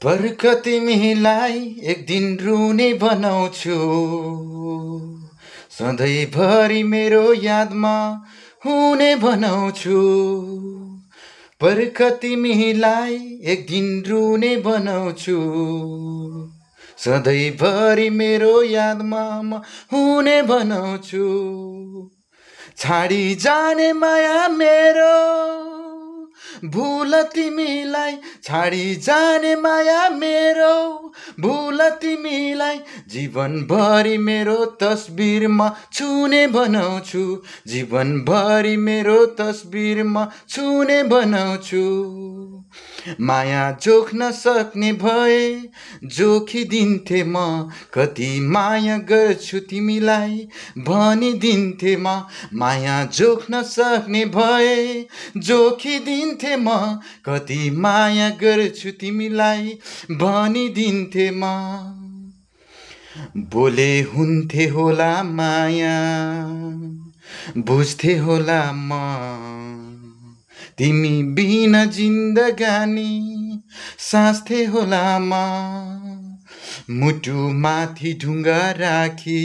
पर्ख तिमीलाई एक दिन रुने बनाउँछु, सधैँभरि मेरो यादमा हुने बनाउँछु। पर्ख तिमीलाई एक दिन रुने बनाउँछु, सधैँभरि मेरो यादमा म हुने बनाउँछु। छाडी जाने माया मेरो, भुल तिमीलाई छाडी जाने माया मेरो, भुल तिमीलाई जीवनभरि मेरो तस्बिरमा छुने बनाउँछु, जीवनभरि मेरो तस्बिरमा छुने बनाउँछु। माया जोख्न सक्ने भए जोखिदिन्थे म, कति माया गर्छु तिमीलाई भनिदिन्थे म। माया जोख्न सक्ने भए जोखिदिन्थे म, कति माया गर्छु तिमीलाई भनिदिन्थे म। बोले हुन्थे होला माया, बुझ्थे होला म, तिमी बिना जिन्दगानी साँच्थे होला म। मुटु माथि ढुङ्गा राखी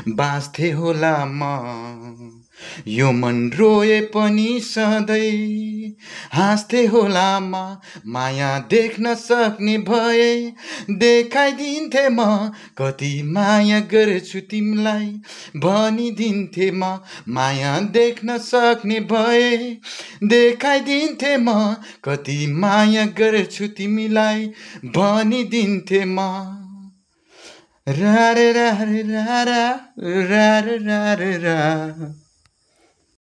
बाँच्थे होला म, यो मन रोए पनि सधैँ हाँस्थे होला म। माया देख्न सक्ने भए देखाइदिन्थे म, कति माया गर्छु तिमीलाई भनिदिन्थे म। माया देख्न सक्ने भए देखाइदिन्थे म, कति माया गर्छु तिमीलाई भनिदिन्थे म। रा रे रा रे रा रा रा रे रा रे रा।